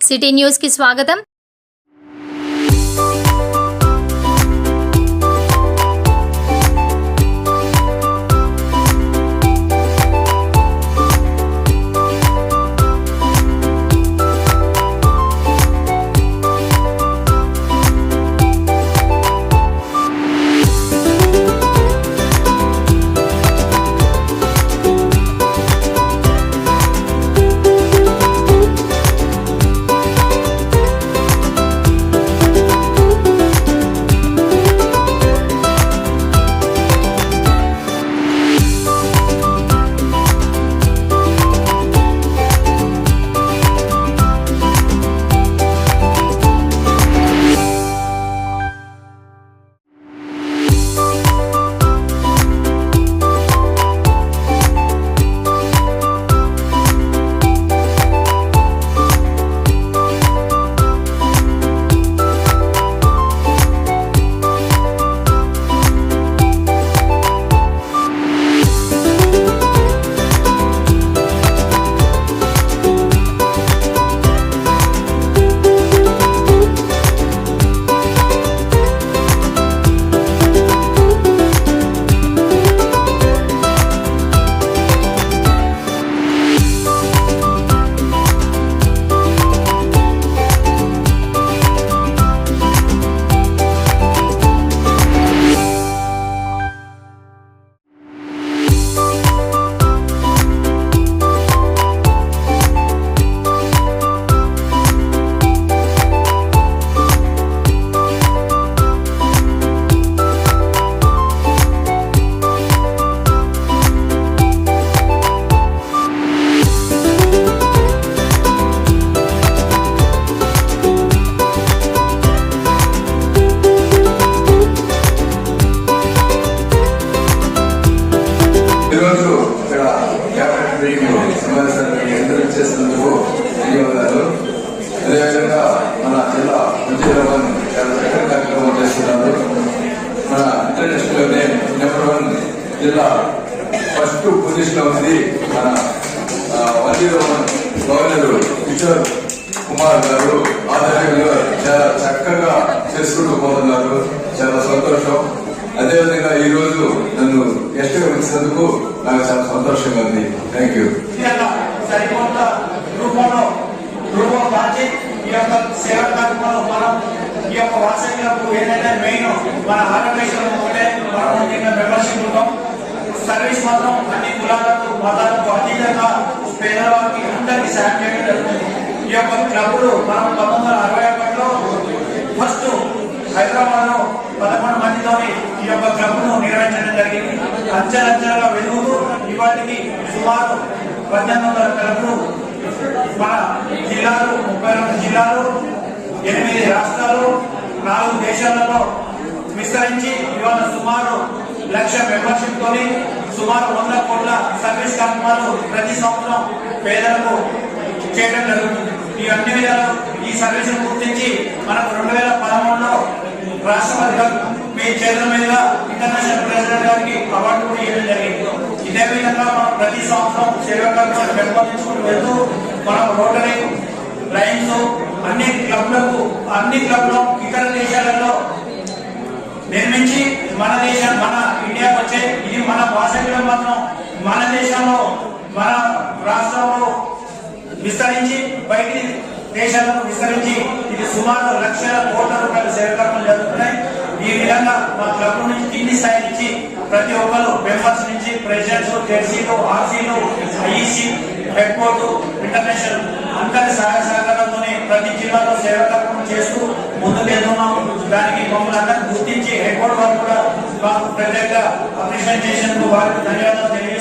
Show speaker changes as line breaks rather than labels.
City news కి స్వాగతం.
ఈరోజు ఇక్కడ క్యాబినెట్ మీటింగ్ సమావేశాన్ని ఎంకరేజ్ చేసినందుకు ధన్యవాదాలు. అదేవిధంగా మన జిల్లా విజయనగరం చాలా చక్కటి కార్యక్రమం చేస్తున్నారు. మన ఇంటర్నేషనల్లోనే నెంబర్ 1 జిల్లా ఫస్ట్ పొజిషన్ లో ఉంది మన 101 గవర్నర్ కిషోర్ కుమార్ గారు ఆధ్వర్యంలో చాలా చక్కగా చేసుకుంటూ పోతున్నారు. చాలా సంతోషం. అదేవిధంగా ఈ రోజు నన్ను గెస్ట్ గా వచ్చినందుకు నాకు చాలా సంతోషంగా ఉంది. Thank you.
సేవా కార్యక్రమంలో మనం ఈ యొక్క వాసనలకు ఏంటంటే మెయిన్ మన ఆర్గనైజేషన్ మెంబర్షిప్ ఉంటాం. సర్వీస్ మాత్రం అన్ని కులాలకు మతాలకు అతీతంగా పేదవారికి అందరికీ సాయం చేయడం జరుగుతుంది. ఈ యొక్క క్లబ్లు మనం 1961లో ఫస్ట్ హైదరాబాద్ లో 11 మందితోని ఈ యొక్క క్లబ్ ను నిర్వహించడం జరిగింది. అంచెలంచెలుగా వెలుగుతూ ఇవాటికి సుమారు 1800 క్లబ్లు మన జిల్లాలు 32 జిల్లాలు 8 రాష్ట్రాలు 4 దేశాలలో విస్తరించి ఇవాళ సుమారు 1,00,000 మెంబర్షిప్ తోని సుమారు 100 కోట్ల సర్వీస్ కార్యక్రమాలు ప్రతి సంవత్సరం పేదలకు చేయడం జరుగుతుంది. ఈ అన్ని విధాలు ఈ సర్వీస్ గుర్తించి మనకు 2013లో రాష్ట్రపతి గారు మీ చేతుల మీద ఇంటర్నేషనల్ ప్రెసిడెంట్ గారికి అవార్డు కూడా ఇవ్వడం జరిగింది. ఇదే విధంగా మనం ప్రతి సంవత్సరం సేవా కార్యక్రమాలు పెంపొందించుకుంటూ వెళ్తూ మనం రోటరీ లైన్స్ అన్ని క్లబ్లు ఇతర దేశాలలో నిర్మించి మన ఇండియాకు వచ్చే ఇది మన భాషలో మాత్రం మన దేశంలో మన రాష్ట్రంలో విస్తరించి బయటి దేశాలకు విస్తరించి ఇది సుమారు 1,00,000 కోట్ల రూపాయల సేవా కార్యక్రమాలు జరుగుతున్నాయి. ఈ విధంగా మా క్లబ్ నుంచి కింది స్థాయి నుంచి ప్రతి ఒక్కరు మెంబర్స్ నుంచి ప్రెసిడెంట్స్, జెర్సీలు, ఆర్సీలు, ఐఈసీ, హెడ్ కోర్టు, ఇంటర్నేషనల్ అందరి సహాయ సహకారంతోనే ప్రతి జిల్లాలో సేవా కార్యక్రమం చేస్తూ ముందుకు వెళ్తున్నాం. దానికి మమ్మల్ని అందరినీ గుర్తించి హెడ్ కోర్టు వారు కూడా మాకు ప్రత్యేక అప్రిషియేట్ చేసినందుకు వారికి ధన్యవాదాలు తెలియజేస్తున్నాం.